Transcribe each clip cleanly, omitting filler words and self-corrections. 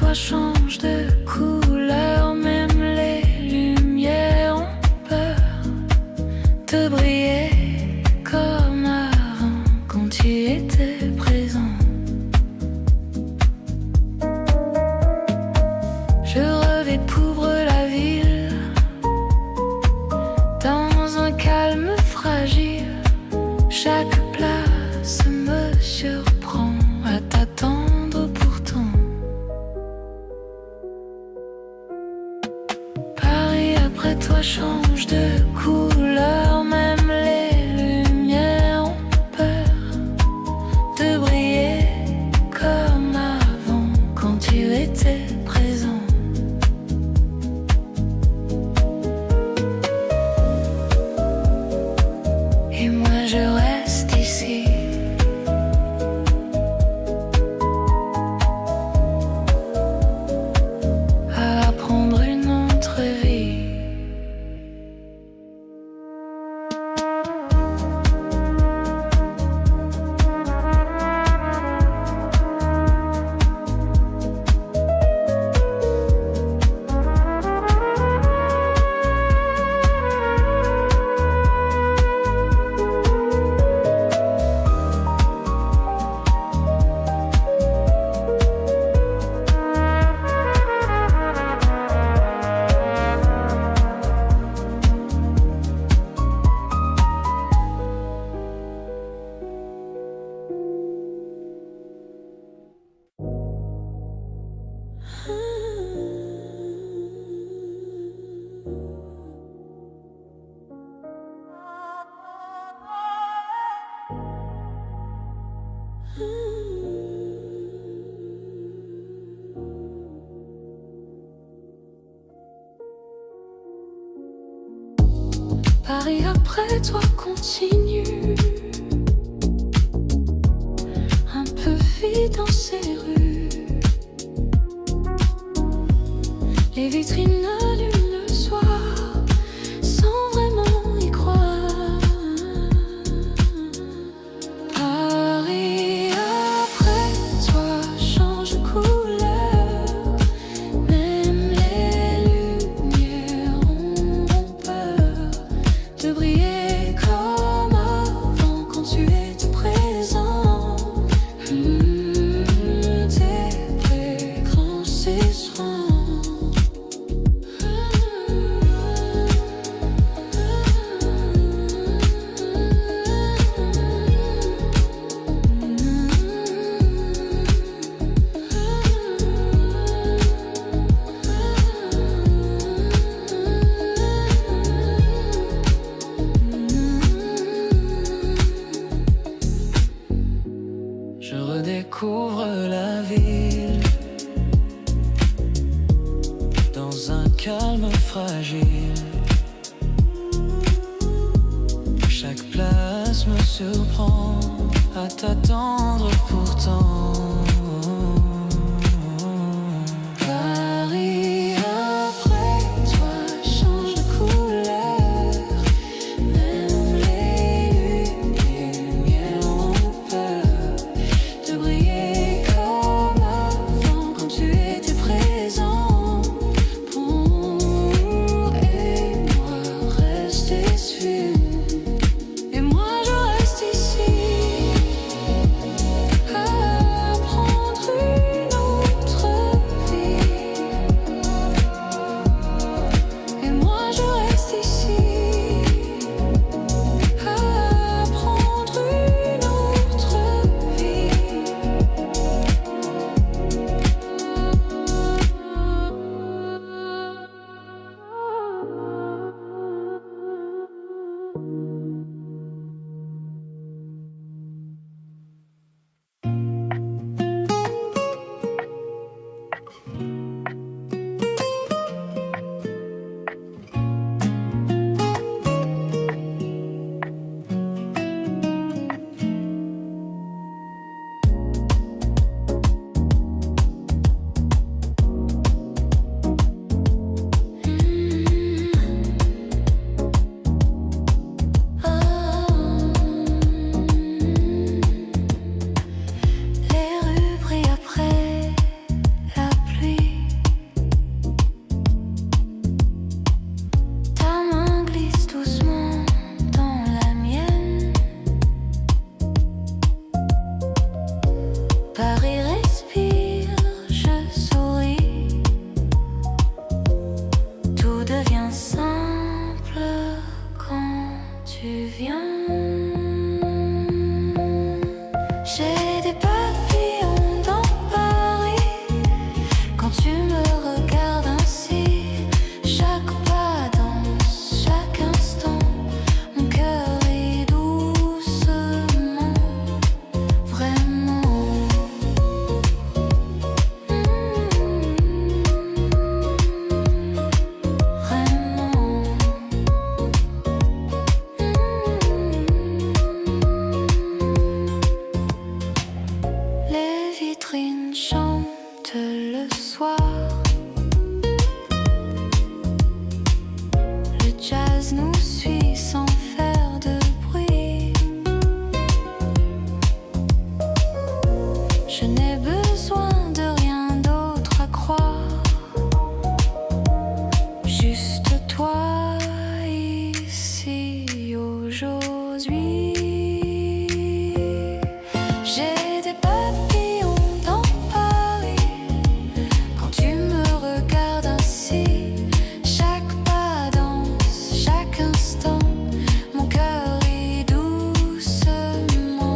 toi changent de couleur, même les lumières ont peur de briller comme avant quand tu étais présent. Je redécouvre la ville dans un calme fragile. Chaque place me surprend à t'attendre pourtant. Paris après toi change de couleur, même les lumières ont peur de briller comme avant quand tu étais présent. Et moi je reste ici, à apprendre une autre vie. Paris après toi continue, un peu vide dans ces rues. Les vitrines allument le soir sans vraiment y croire. Paris après toi change de couleur, même les lumières ont peur de briller comme avant quand tu étais présent. Tes grands seront. Je redécouvre la ville dans un calme fragile. Chaque place me surprend à t'attendre pourtant. Paris après toi change de couleur, même les lumières ont peur de briller comme avant quand tu étais présent. Pour et moi rester dessus. Et moi je reste ici, à apprendre J'ai des papillons dans Paris quand tu me regardes ainsi. Chaque pas danse, chaque instant, mon cœur est doucement, vraiment. Les vitrines chantent le soir. Le jazz nous suit sans faire de bruit. Je n'ai besoin de rien d'autre à croire. Juste toi ici aujourd'hui. J'ai des papillons dans Paris quand tu me regardes ainsi. Chaque pas danse, chaque instant, mon cœur est doucement,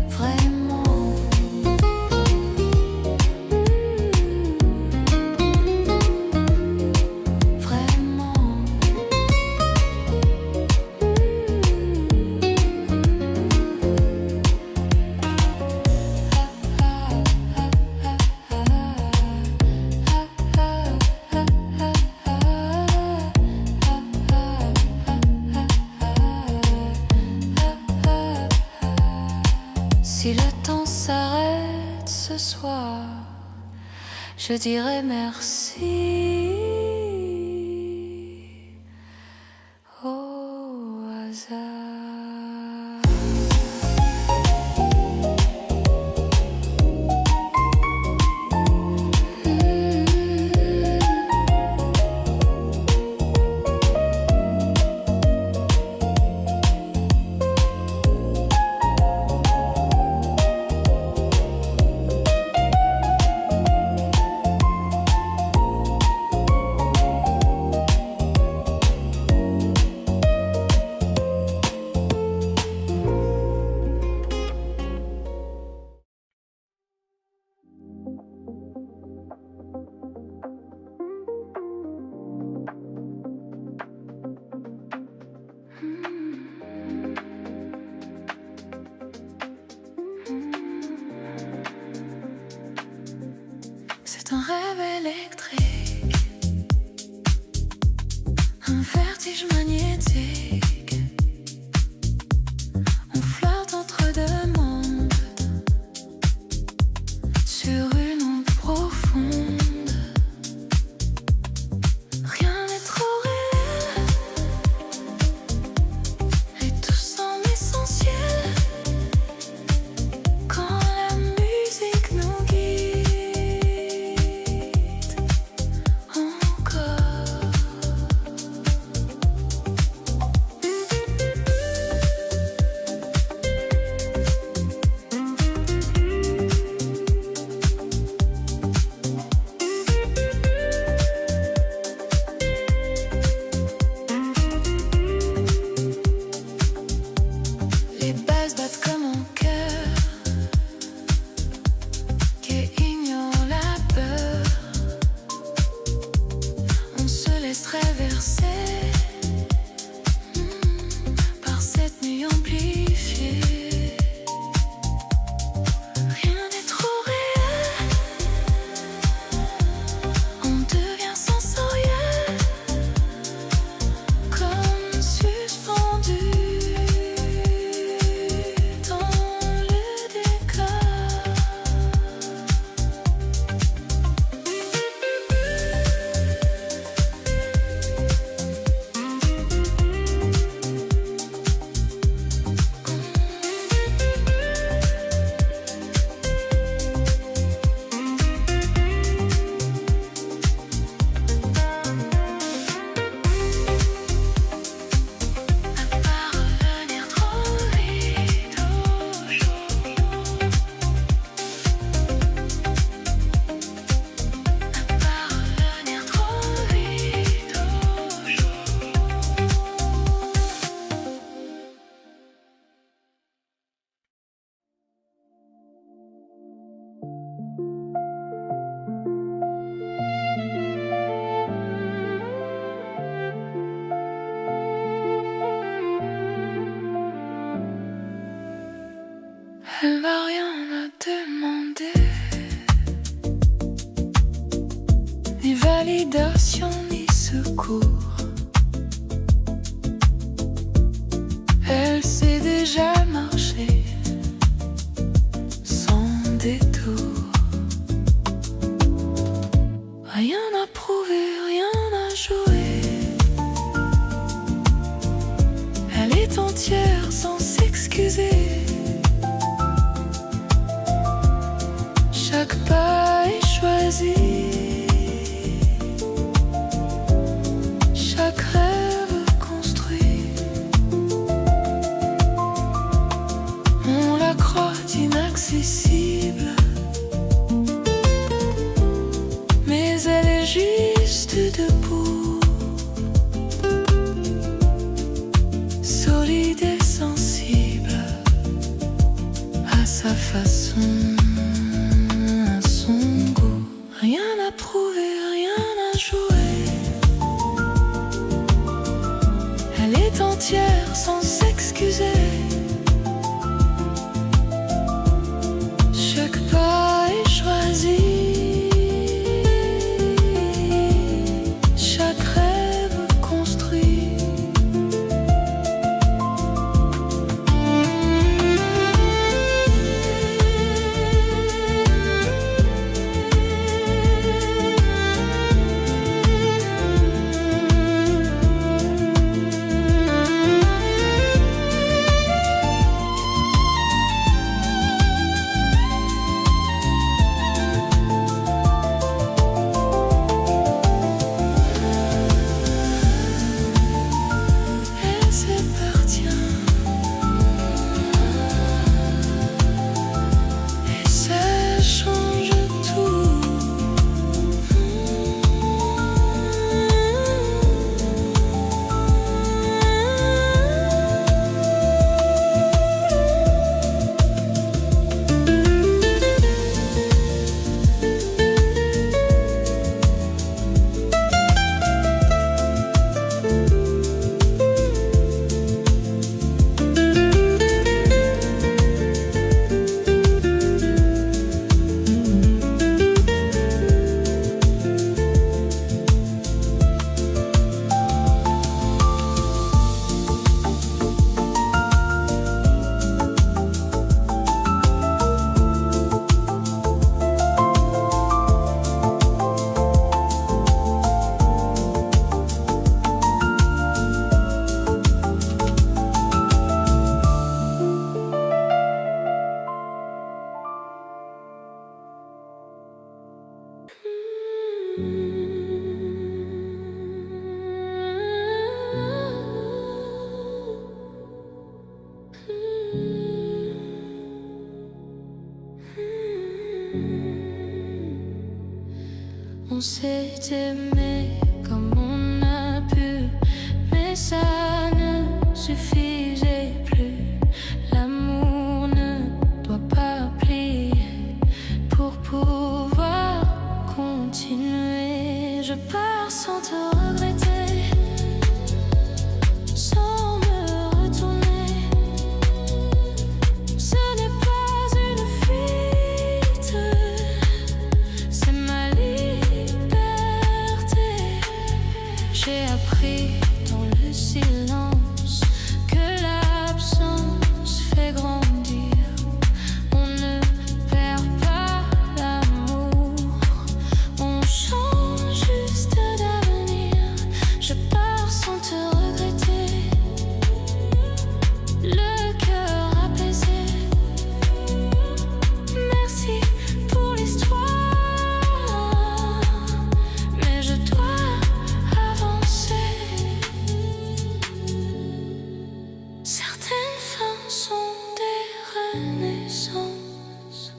vraiment. Vraiment. Si le temps s'arrête ce soir, je dirai merci au hasard. C'est un rêve électrique, un vertige magnétique. On flotte entre deux mondes, sur une onde profonde. Rien n'est trop réel, et tout semble essentiel quand la musique nous guide. Elle n'a rien à demander, ni validation ni secours. Elle sait déjà marcher sans détour. Rien à prouver, rien à jouer. Elle est entière sans s'excuser. Chaque pas est choisi. Chaque rêve construit. On la croit inaccessible, mais elle est juste debout, solide et sensible, à sa façon, à son goût. Rien à prouver, rien à jouer. Elle est entière sans s'excuser. Chaque pas est choisi. Chaque rêve construit. Elle s'appartient et ça change tout. On s'est aimé comme on a pu, mais ça ne suffisait plus. L'amour ne doit pas plier pour pouvoir continuer. Je pars sans te regretter, sans me retourner. Ce n'est pas une fuite, c'est ma liberté. J'ai appris dans le silence que l'absence fait grandir. On ne perd pas l'amour, on change juste d'avenir. Je pars sans te regretter, le cœur apaisé. Merci pour l'histoire, mais je dois avancer. Certaines fins sont des renaissances.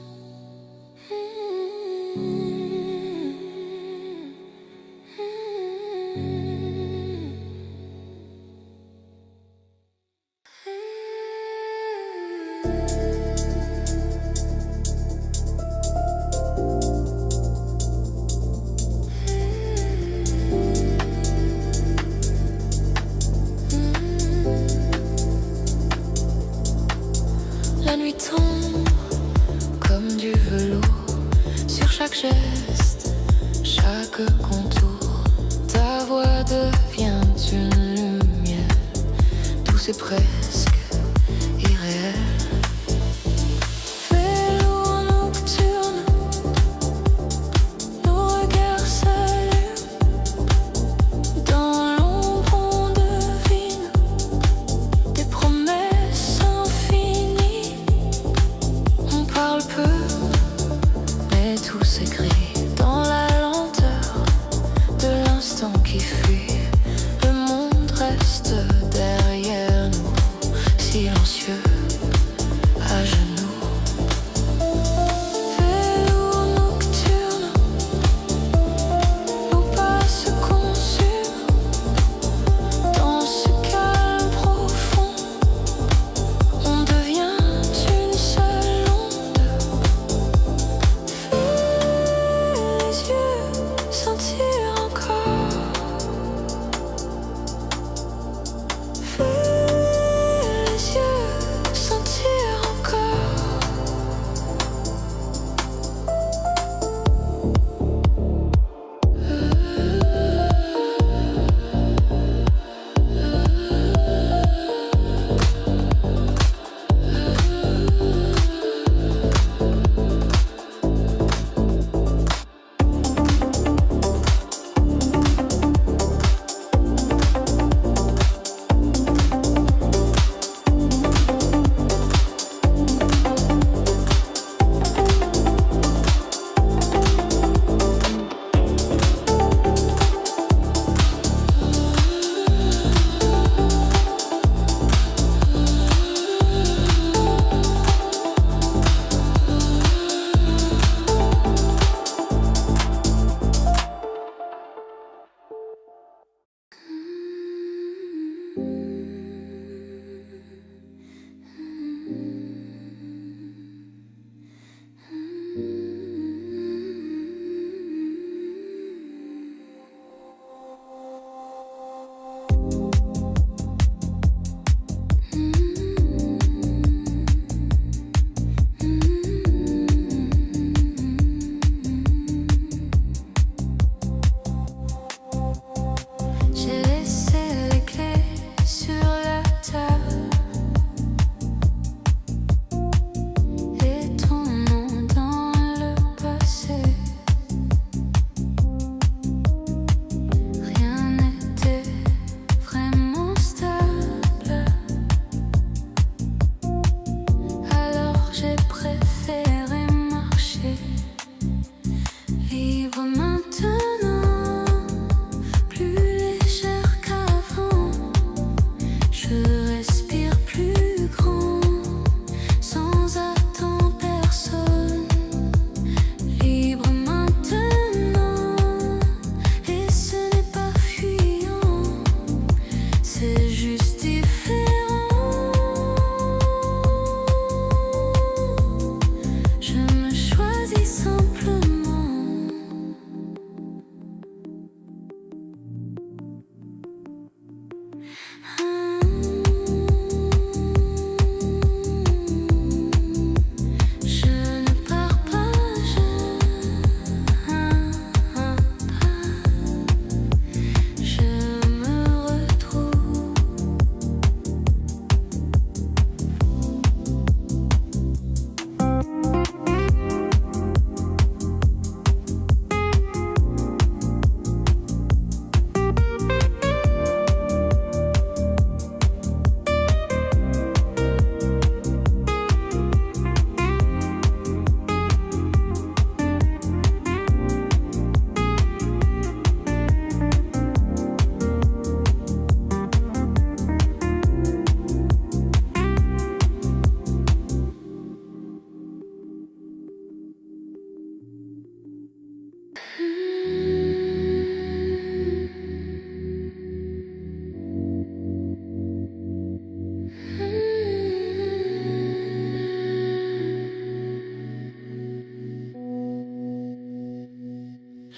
La nuit tombe du velours sur chaque geste, chaque contour. Ta voix devient une lumière, tout c'est presque irréel.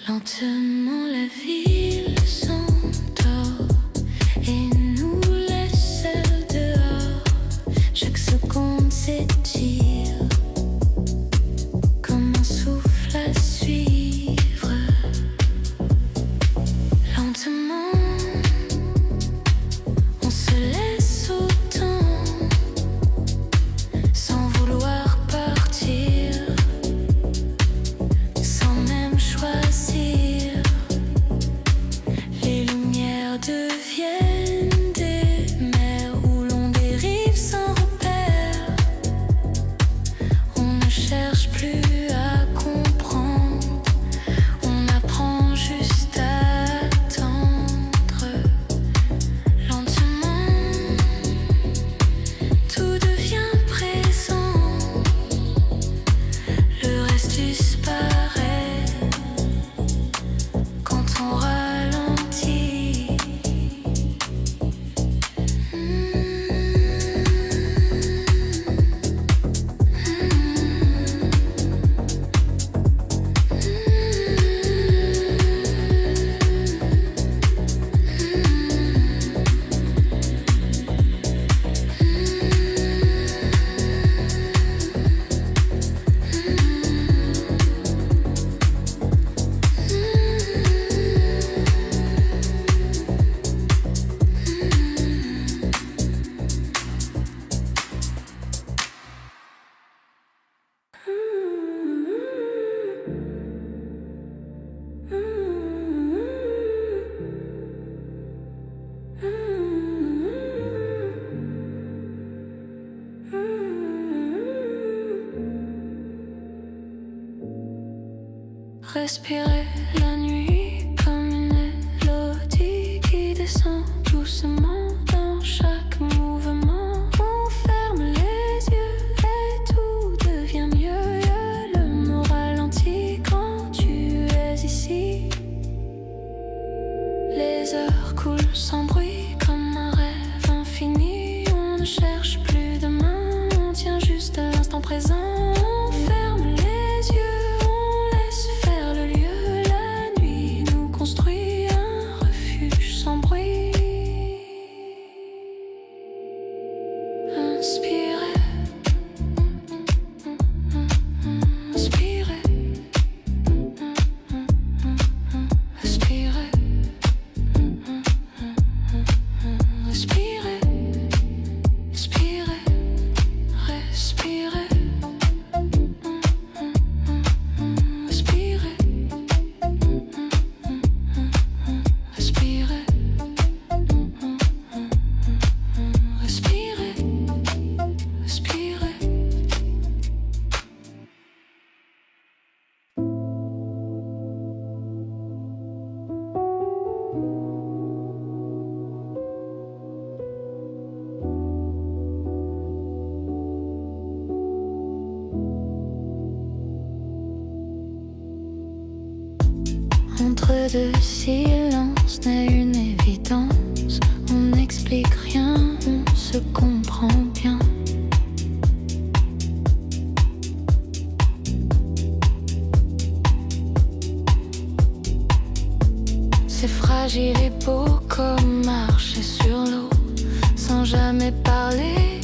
Lentement la ville s'endort et nous laisse seuls dehors. Chaque seconde s'étire Respirer la nuit comme une mélodie qui descend doucement dans chaque mouvement. On ferme les yeux et tout devient mieux. Le mot ralentit quand tu es ici. Les heures coulent sans bruit comme un rêve infini. On ne cherche plus demain, on tient juste l'instant présent. On ferme les yeux, on laisse faire le lieu. La nuit nous construit un refuge sans bruit. Inspirez, inspirez, respirez. Respirez, respirez, respirez. Respirez, respirez. Respirez, respirez. Entre deux silences naît une évidence. On n'explique rien, on se comprend bien. C'est fragile et beau comme marcher sur l'eau, sans jamais parler